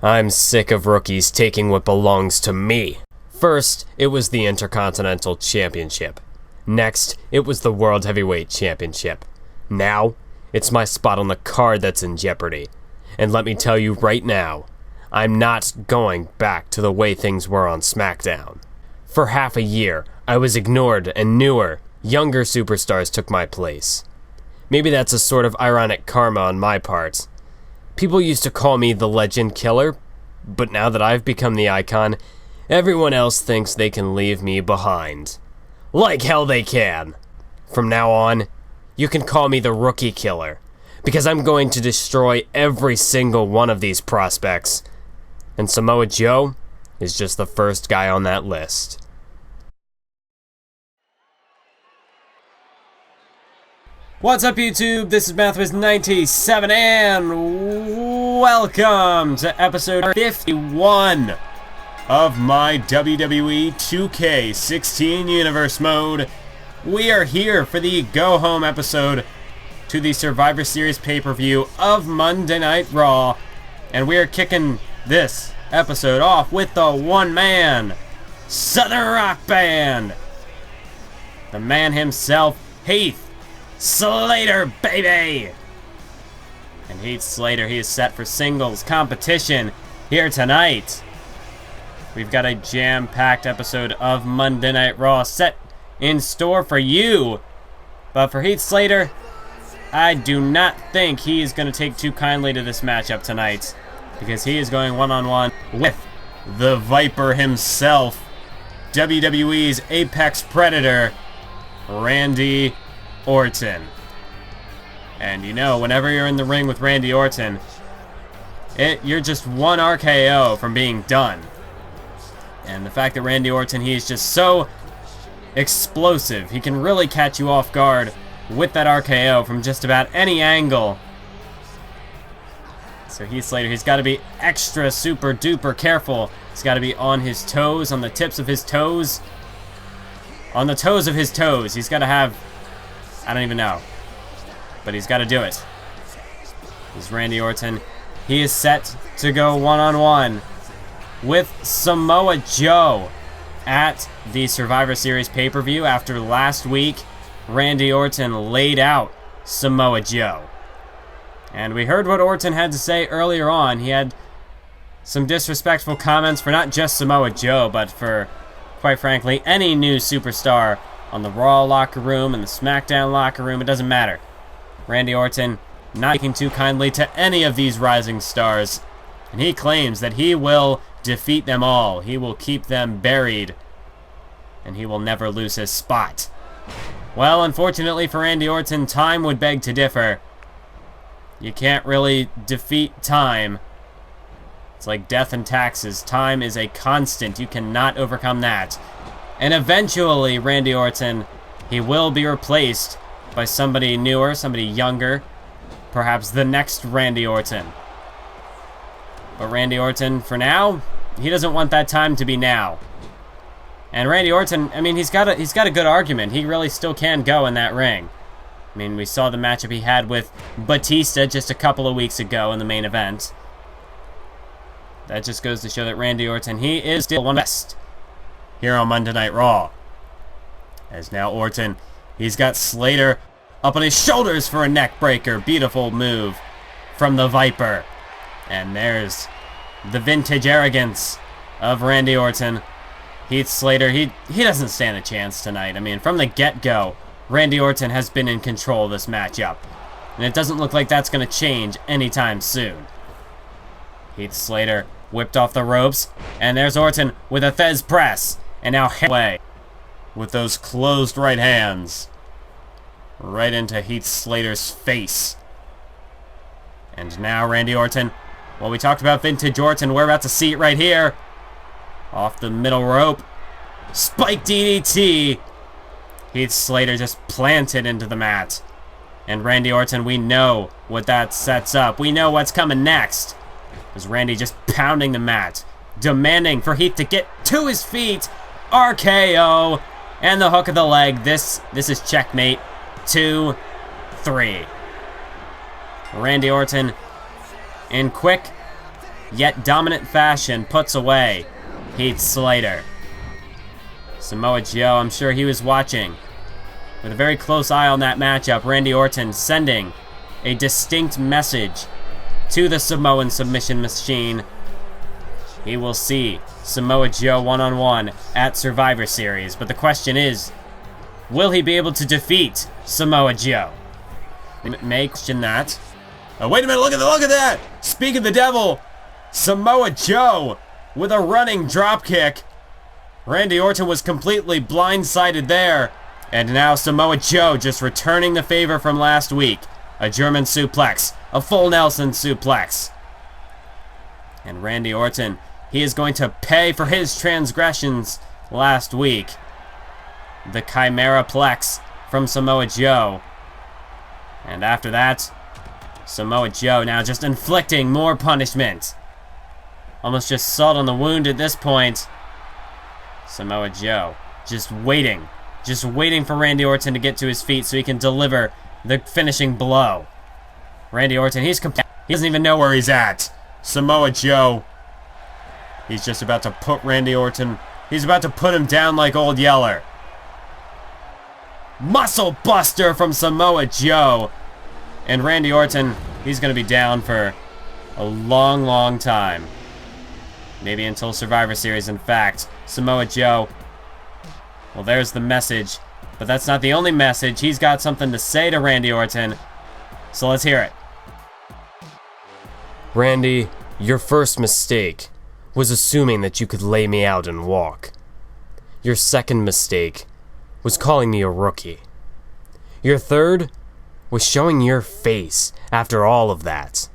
I'm sick of rookies taking what belongs to me. First, it was the Intercontinental Championship. Next, it was the World Heavyweight Championship. Now, it's my spot on the card that's in jeopardy. And let me tell you right now, I'm not going back to the way things were on SmackDown. For half a year, I was ignored and newer, younger superstars took my place. Maybe that's a sort of ironic karma on my part. People used to call me the Legend Killer, but now that I've become the icon, everyone else thinks they can leave me behind. Like hell they can! From now on, you can call me the Rookie Killer, because I'm going to destroy every single one of these prospects. And Samoa Joe is just the first guy on that list. What's up, YouTube? This is Mathwis97, and welcome to episode 51 of my WWE 2K16 Universe Mode. We are here for the go-home episode to the Survivor Series pay-per-view of Monday Night Raw, and we are kicking this episode off with the one-man Southern Rock Band. The man himself, Heath Slater, baby! And Heath Slater, he is set for singles competition here tonight. We've got a jam-packed episode of Monday Night Raw set in store for you. But for Heath Slater, I do not think he is going to take too kindly to this matchup tonight, because he is going one-on-one with the Viper himself, WWE's Apex Predator, Randy Orton. And you know, whenever you're in the ring with Randy Orton, you're just one RKO from being done. And the fact that Randy Orton, he is just so explosive, he can really catch you off guard with that RKO from just about any angle. So Heath Slater, he's got to be extra super duper careful. He's got to be on his toes, on the tips of his toes, on the toes of his toes. He's got to have, I don't even know, but he's got to do it. He's Randy Orton. He is set to go one-on-one with Samoa Joe at the Survivor Series pay-per-view. After last week, Randy Orton laid out Samoa Joe. And we heard what Orton had to say earlier on. He had some disrespectful comments for not just Samoa Joe, but for, quite frankly, any new superstar on the Raw locker room and the SmackDown locker room. It doesn't matter. Randy Orton not taking too kindly to any of these rising stars. And he claims that he will defeat them all. He will keep them buried. And he will never lose his spot. Well, unfortunately for Randy Orton, time would beg to differ. You can't really defeat time. It's like death and taxes. Time is a constant. You cannot overcome that. And eventually, Randy Orton, he will be replaced by somebody newer, somebody younger. Perhaps the next Randy Orton. But Randy Orton, for now, he doesn't want that time to be now. And Randy Orton, I mean, he's got a good argument. He really still can go in that ring. I mean, we saw the matchup he had with Batista just a couple of weeks ago in the main event. That just goes to show that Randy Orton, he is still one of the best here on Monday Night Raw. As now Orton, he's got Slater up on his shoulders for a neck breaker. Beautiful move from the Viper. And there's the vintage arrogance of Randy Orton. Heath Slater, he doesn't stand a chance tonight. I mean, from the get-go, Randy Orton has been in control of this matchup. And it doesn't look like that's going to change anytime soon. Heath Slater whipped off the ropes. And there's Orton with a Thez press. And now away with those closed right hands. Right into Heath Slater's face. And now Randy Orton. Well, we talked about vintage Orton. We're about to see it right here. Off the middle rope. Spike DDT. Heath Slater just planted into the mat. And Randy Orton, we know what that sets up. We know what's coming next. As Randy just pounding the mat. Demanding for Heath to get to his feet. RKO. And the hook of the leg. This is checkmate. 2, 3. Randy Orton in quick yet dominant fashion puts away Heath Slater. Samoa Joe, I'm sure he was watching with a very close eye on that matchup. Randy Orton sending a distinct message to the Samoan submission machine. He will see Samoa Joe one-on-one at Survivor Series. But the question is, will he be able to defeat Samoa Joe? May question that. Oh, wait a minute, look at that! Speak of the devil, Samoa Joe with a running drop kick. Randy Orton was completely blindsided there. And now Samoa Joe just returning the favor from last week. A German suplex, a full Nelson suplex. And Randy Orton, he is going to pay for his transgressions last week. The Chimera Plex from Samoa Joe. And after that, Samoa Joe now just inflicting more punishment. Almost just salt on the wound at this point. Samoa Joe just waiting for Randy Orton to get to his feet so he can deliver the finishing blow. Randy Orton, he doesn't even know where he's at. Samoa Joe, he's just about to put Randy Orton, he's about to put him down like Old Yeller. Muscle buster from Samoa Joe. And Randy Orton, he's going to be down for a long, long time. Maybe until Survivor Series, in fact. Samoa Joe, well, there's the message. But that's not the only message. He's got something to say to Randy Orton. So let's hear it. Randy, your first mistake was assuming that you could lay me out and walk. Your second mistake was calling me a rookie. Your third was showing your face after all of that.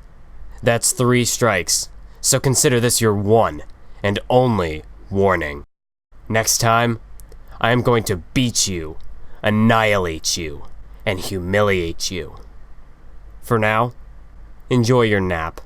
That's 3 strikes, so consider this your one and only warning. Next time, I am going to beat you, annihilate you, and humiliate you. For now, enjoy your nap.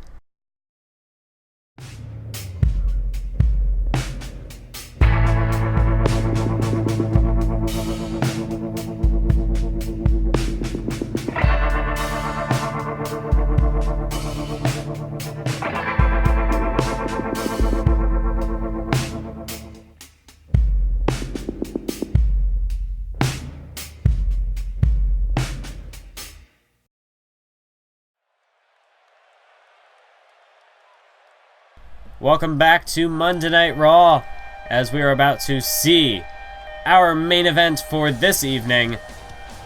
Welcome back to Monday Night Raw, as we are about to see our main event for this evening.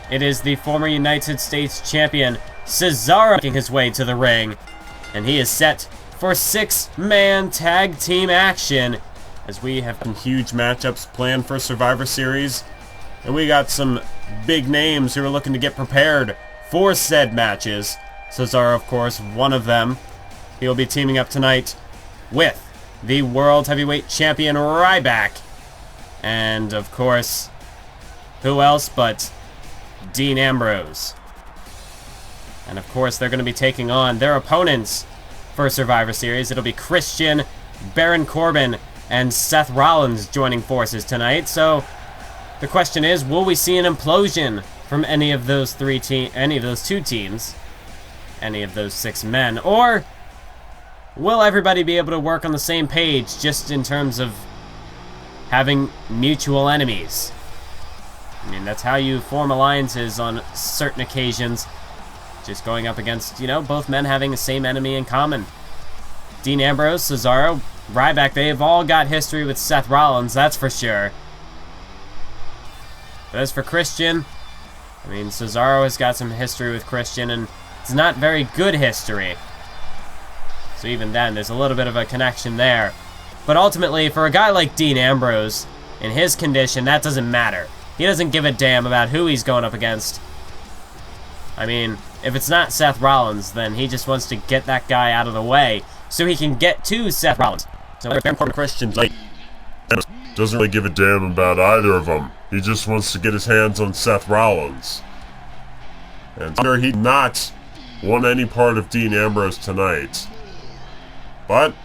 It is the former United States Champion, Cesaro, making his way to the ring, and he is set for 6-man tag team action, as we have some huge matchups planned for Survivor Series, and we got some big names who are looking to get prepared for said matches. Cesaro, of course, one of them. He will be teaming up tonight with the World Heavyweight Champion Ryback. And, of course, who else but Dean Ambrose. And, of course, they're going to be taking on their opponents for Survivor Series. It'll be Christian, Baron Corbin, and Seth Rollins joining forces tonight. So, the question is, will we see an implosion from any of those 2 teams? Any of those 6 men? Or will everybody be able to work on the same page just in terms of having mutual enemies? I mean, that's how you form alliances on certain occasions. Just going up against, both men having the same enemy in common. Dean Ambrose, Cesaro, Ryback, they've all got history with Seth Rollins, that's for sure. But as for Christian, I mean, Cesaro has got some history with Christian, and it's not very good history. So even then, there's a little bit of a connection there. But ultimately, for a guy like Dean Ambrose, in his condition, that doesn't matter. He doesn't give a damn about who he's going up against. I mean, if it's not Seth Rollins, then he just wants to get that guy out of the way so he can get to Seth Rollins. So Baron Corbin, Christian, doesn't really give a damn about either of them. He just wants to get his hands on Seth Rollins. And he not want any part of Dean Ambrose tonight. But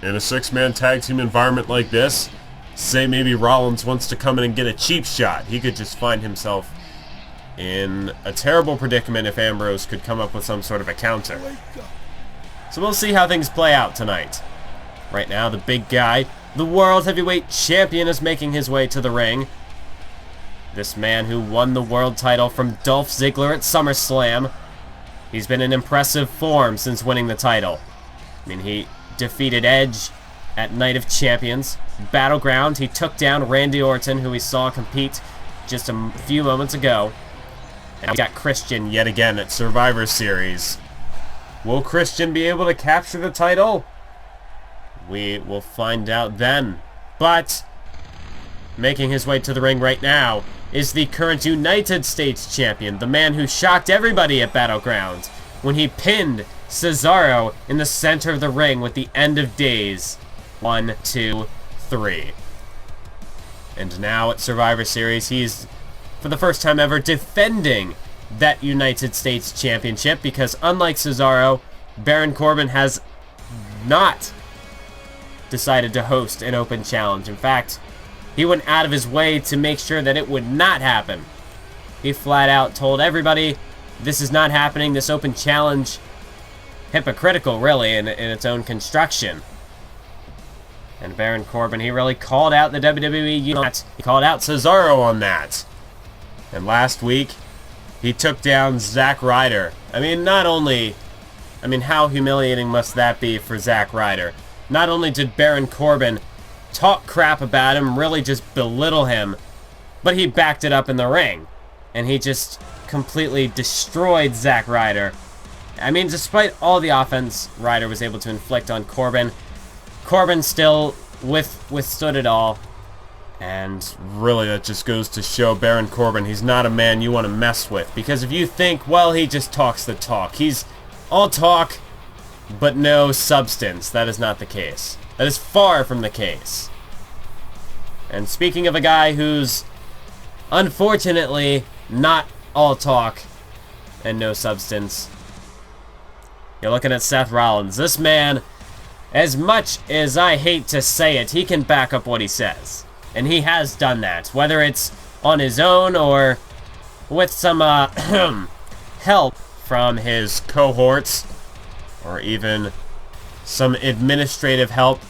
in a 6-man tag team environment like this, say maybe Rollins wants to come in and get a cheap shot. He could just find himself in a terrible predicament if Ambrose could come up with some sort of a counter. So we'll see how things play out tonight. Right now, the big guy, the World Heavyweight Champion, is making his way to the ring. This man who won the world title from Dolph Ziggler at SummerSlam. He's been in impressive form since winning the title. I mean, he defeated Edge at Night of Champions. Battleground, he took down Randy Orton, who we saw compete just a few moments ago. And we got Christian yet again at Survivor Series. Will Christian be able to capture the title? We will find out then. But making his way to the ring right now is the current United States Champion, the man who shocked everybody at Battleground when he pinned Cesaro in the center of the ring with the End of Days. 1, 2, 3. And now at Survivor Series, he's, for the first time ever, defending that United States Championship, because unlike Cesaro, Baron Corbin has not decided to host an open challenge. In fact, he went out of his way to make sure that it would not happen. He flat out told everybody, this is not happening, this open challenge, hypocritical really in its own construction. And Baron Corbin, he really called out the WWE unit. He called out Cesaro on that. And last week, he took down Zack Ryder. I mean, how humiliating must that be for Zack Ryder? Not only did Baron Corbin talk crap about him, really just belittle him, but he backed it up in the ring. And he just completely destroyed Zack Ryder. I mean, despite all the offense Ryder was able to inflict on Corbin, Corbin still withstood it all. And really, that just goes to show Baron Corbin, he's not a man you want to mess with. Because if you think, well, he just talks the talk. He's all talk, but no substance. That is not the case. That is far from the case. And speaking of a guy who's, unfortunately, not all talk and no substance, you're looking at Seth Rollins. This man, as much as I hate to say it, he can back up what he says. And he has done that, whether it's on his own or with some help from his cohorts, or even some administrative help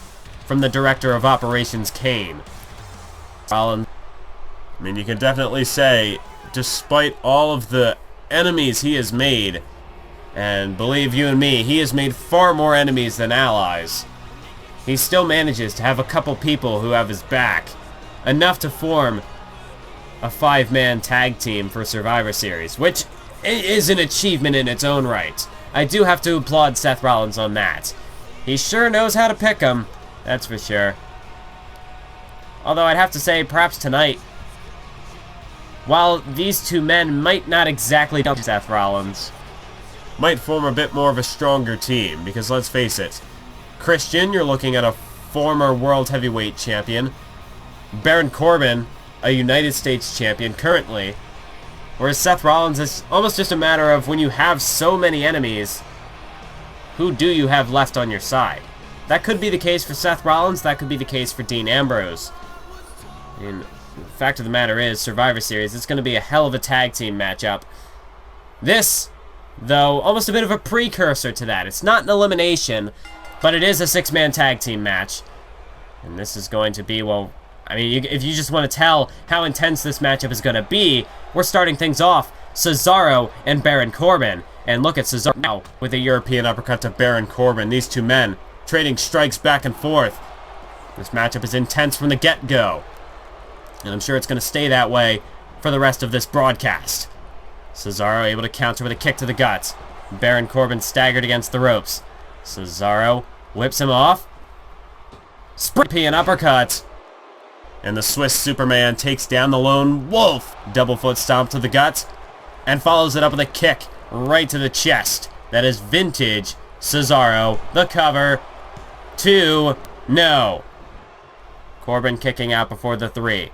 from the Director of Operations, Kane. Rollins, I mean, you can definitely say, despite all of the enemies he has made, and believe you and me, he has made far more enemies than allies, he still manages to have a couple people who have his back. Enough to form a 5-man tag team for Survivor Series, which is an achievement in its own right. I do have to applaud Seth Rollins on that. He sure knows how to pick them, that's for sure. Although I'd have to say, perhaps tonight, while these two men might not exactly dump Seth Rollins, might form a bit more of a stronger team, because let's face it, Christian, you're looking at a former World Heavyweight Champion, Baron Corbin, a United States Champion currently, whereas Seth Rollins is almost just a matter of, when you have so many enemies, who do you have left on your side? That could be the case for Seth Rollins, that could be the case for Dean Ambrose. And the fact of the matter is, Survivor Series, it's going to be a hell of a tag team matchup. This, though, almost a bit of a precursor to that. It's not an elimination, but it is a 6-man tag team match. And this is going to be, well, I mean, if you just want to tell how intense this matchup is going to be, we're starting things off, Cesaro and Baron Corbin. And look at Cesaro now with a European uppercut to Baron Corbin. These two men trading strikes back and forth. This matchup is intense from the get-go. And I'm sure it's going to stay that way for the rest of this broadcast. Cesaro able to counter with a kick to the guts. Baron Corbin staggered against the ropes. Cesaro whips him off. Sprint uppercut. And the Swiss Superman takes down the Lone Wolf. Double foot stomp to the gut. And follows it up with a kick right to the chest. That is vintage Cesaro. The cover. 2. No. Corbin kicking out before the 3.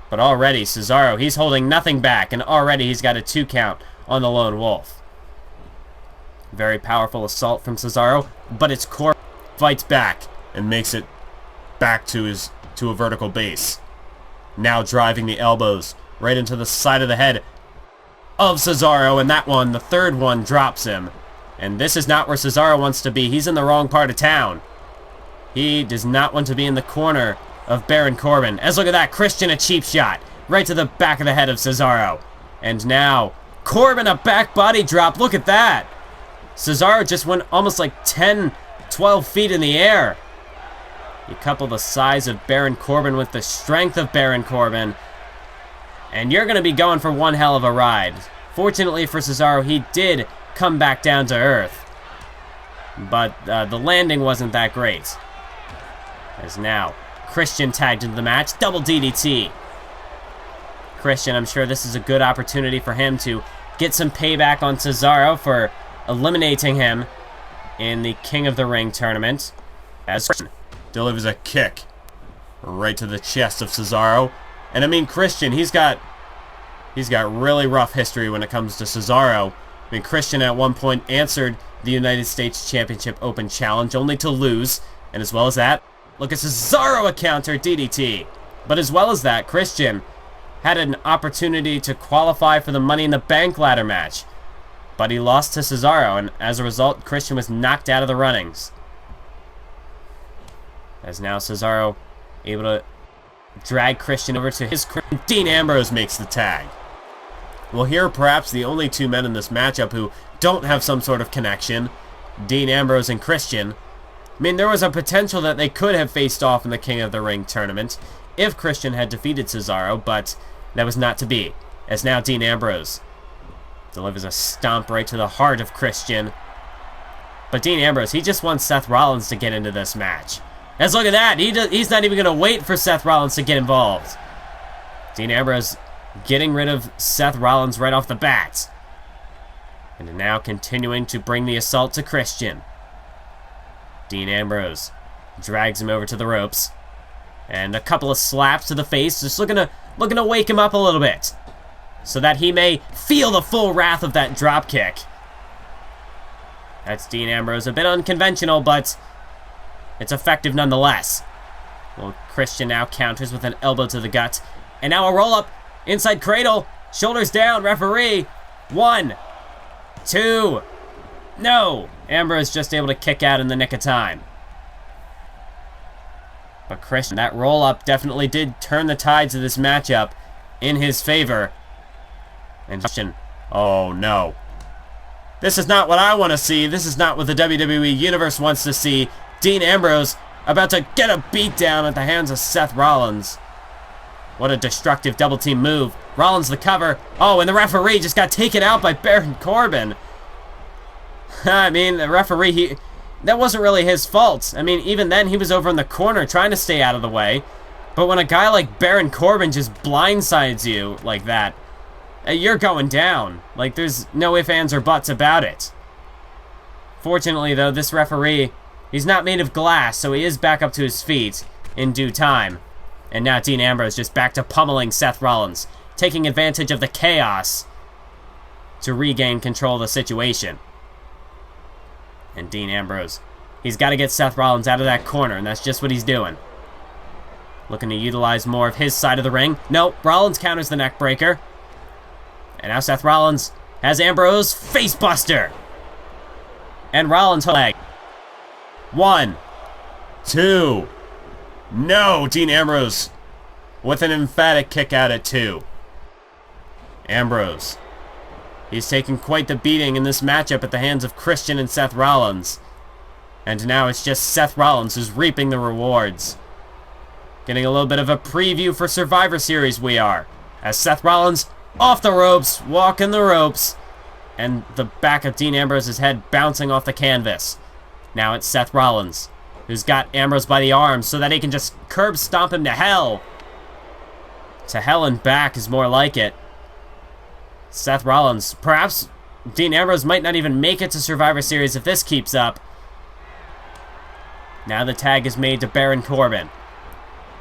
But already Cesaro, he's holding nothing back. And already he's got a 2 count on the Lone Wolf. Very powerful assault from Cesaro. But it's Corbin fights back and makes it back to a vertical base. Now driving the elbows right into the side of the head of Cesaro, and that one, the third one, drops him. And this is not where Cesaro wants to be. He's in the wrong part of town. He does not want to be in the corner of Baron Corbin. As look at that, Christian a cheap shot. Right to the back of the head of Cesaro. And now, Corbin a back body drop. Look at that. Cesaro just went almost like 10, 12 feet in the air. You couple the size of Baron Corbin with the strength of Baron Corbin, and you're going to be going for one hell of a ride. Fortunately for Cesaro, he did come back down to earth. But the landing wasn't that great. As now, Christian tagged into the match. Double DDT. Christian, I'm sure this is a good opportunity for him to get some payback on Cesaro for eliminating him in the King of the Ring tournament. As Christian delivers a kick right to the chest of Cesaro. And I mean, Christian, he's got really rough history when it comes to Cesaro. I mean, Christian at one point answered the United States Championship Open Challenge only to lose. And as well as that, look at Cesaro, a counter DDT. But as well as that, Christian had an opportunity to qualify for the Money in the Bank ladder match. But he lost to Cesaro, and as a result, Christian was knocked out of the runnings. As now Cesaro able to drag Christian over to his... Dean Ambrose makes the tag. Well, here are perhaps the only two men in this matchup who don't have some sort of connection. Dean Ambrose and Christian. I mean, there was a potential that they could have faced off in the King of the Ring tournament if Christian had defeated Cesaro, but that was not to be. As now Dean Ambrose delivers a stomp right to the heart of Christian. But Dean Ambrose, he just wants Seth Rollins to get into this match. As look at that, he's not even going to wait for Seth Rollins to get involved. Dean Ambrose getting rid of Seth Rollins right off the bat. And now continuing to bring the assault to Christian. Dean Ambrose drags him over to the ropes. And a couple of slaps to the face, just looking to wake him up a little bit, so that he may feel the full wrath of that drop kick. That's Dean Ambrose. A bit unconventional, but it's effective nonetheless. Well, Christian now counters with an elbow to the gut. And now a roll-up. Inside cradle. Shoulders down. Referee. 1, 2. No. Ambrose just able to kick out in the nick of time. But Christian, that roll-up definitely did turn the tides of this matchup in his favor. And Christian, oh no. This is not what I want to see. This is not what the WWE Universe wants to see. Dean Ambrose about to get a beatdown at the hands of Seth Rollins. What a destructive double team move. Rollins the cover. Oh, and the referee just got taken out by Baron Corbin. I mean, the referee, that wasn't really his fault. I mean, even then, he was over in the corner trying to stay out of the way. But when a guy like Baron Corbin just blindsides you like that, you're going down. Like, there's no ifs, ands, or buts about it. Fortunately, though, this referee, he's not made of glass, so he is back up to his feet in due time. And now Dean Ambrose just back to pummeling Seth Rollins, taking advantage of the chaos to regain control of the situation. And Dean Ambrose, he's got to get Seth Rollins out of that corner, and that's just what he's doing. Looking to utilize more of his side of the ring. No, Rollins counters the neck breaker. And now Seth Rollins has Ambrose facebuster. And Rollins leg. 1, 2. No, Dean Ambrose with an emphatic kick out at 2. Ambrose, he's taken quite the beating in this matchup at the hands of Christian and Seth Rollins. And now it's just Seth Rollins who's reaping the rewards. Getting a little bit of a preview for Survivor Series we are. As Seth Rollins off the ropes, walking the ropes. And the back of Dean Ambrose's head bouncing off the canvas. Now it's Seth Rollins, who's got Ambrose by the arms so that he can just curb stomp him to hell. To hell and back is more like it. Seth Rollins, perhaps Dean Ambrose might not even make it to Survivor Series if this keeps up. Now the tag is made to Baron Corbin.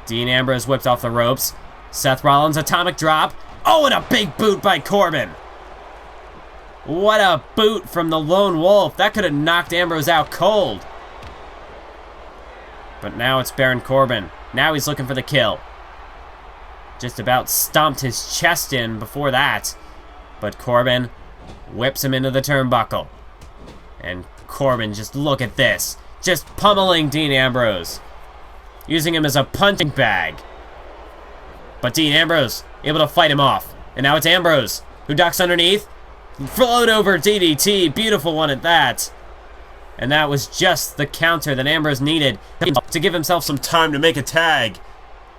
Dean Ambrose whipped off the ropes. Seth Rollins, atomic drop. Oh, and a big boot by Corbin. What a boot from the Lone Wolf. That could have knocked Ambrose out cold. But now it's Baron Corbin. Now he's looking for the kill. Just about stomped his chest in before that. But Corbin whips him into the turnbuckle. And Corbin, just look at this. Just pummeling Dean Ambrose. using him as a punching bag. But Dean Ambrose able to fight him off. And now it's Ambrose who ducks underneath. Float over DDT. Beautiful one at that. And that was just the counter that Ambrose needed to give himself some time to make a tag.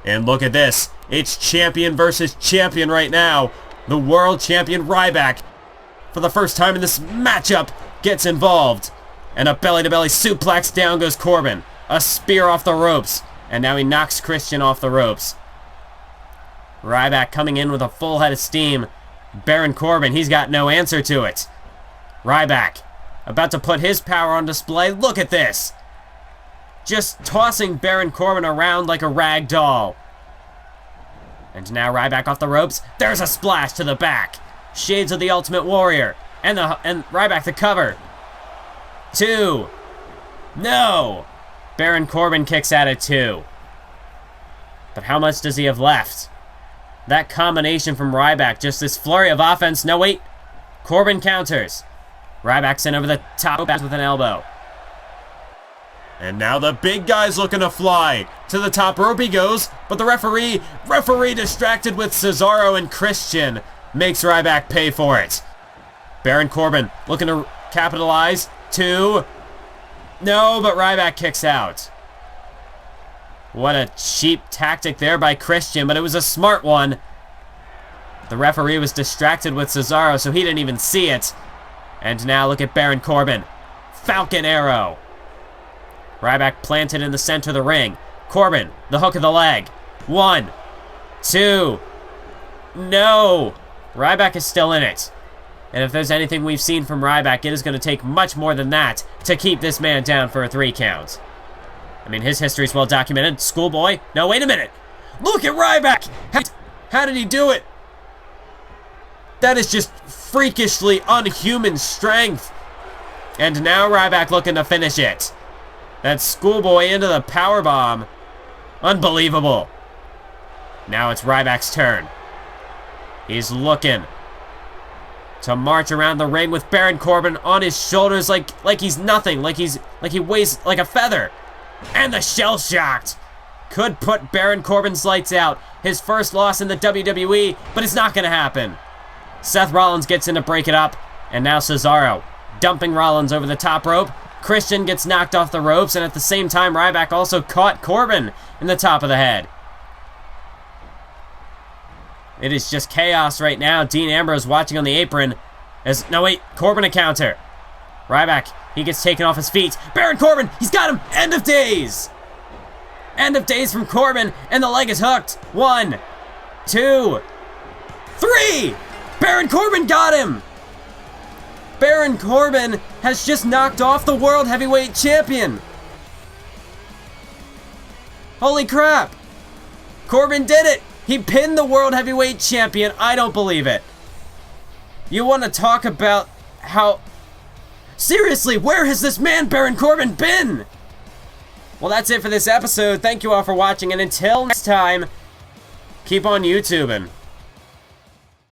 And look at this. It's champion versus champion right now. The world champion Ryback, for the first time in this matchup, gets involved. And a belly-to-belly suplex. Down goes Corbin. A spear off the ropes. And now he knocks Christian off the ropes. Ryback coming in with a full head of steam. Baron Corbin, he's got no answer to it. Ryback about to put his power on display. Look at this. Just tossing Baron Corbin around like a rag doll. And now Ryback off the ropes. There's a splash to the back. Shades of the Ultimate Warrior. And Ryback the cover. 2. No. Baron Corbin kicks out at 2. But how much does he have left? That combination from Ryback, just this flurry of offense. No, wait. Corbin counters. Ryback's in over the top with an elbow. And now the big guy's looking to fly. To the top rope he goes, but the referee distracted with Cesaro and Christian, makes Ryback pay for it. Baron Corbin looking to capitalize. 2. No, but Ryback kicks out. What a cheap tactic there by Christian, but it was a smart one. The referee was distracted with Cesaro, so he didn't even see it. And now look at Baron Corbin. Falcon Arrow. Ryback planted in the center of the ring. Corbin, the hook of the leg. 1, 2. No. Ryback is still in it. And if there's anything we've seen from Ryback, it is going to take much more than that to keep this man down for a 3 count. I mean, his history is well documented. Schoolboy. No, wait a minute. Look at Ryback. How did he do it? That is just freakishly unhuman strength. And now Ryback looking to finish it. That Schoolboy into the powerbomb. Unbelievable. Now it's Ryback's turn. He's looking to march around the ring with Baron Corbin on his shoulders like he's nothing, like he weighs like a feather. And the shell shocked could put Baron Corbin's lights out. His first loss in the WWE, but it's not going to happen. Seth Rollins gets in to break it up, and now Cesaro dumping Rollins over the top rope. Christian gets knocked off the ropes, and at the same time, Ryback also caught Corbin in the top of the head. It is just chaos right now. Dean Ambrose watching on the apron. No, wait, Corbin a counter. Ryback, he gets taken off his feet. Baron Corbin, he's got him. End of days. End of days from Corbin, and the leg is hooked. 1, 2, 3. Baron Corbin got him. Baron Corbin has just knocked off the World Heavyweight Champion. Holy crap. Corbin did it. He pinned the World Heavyweight Champion. I don't believe it. You want to talk about how... Seriously, where has this man, Baron Corbin, been? Well, that's it for this episode. Thank you all for watching, and until next time, keep on YouTubing.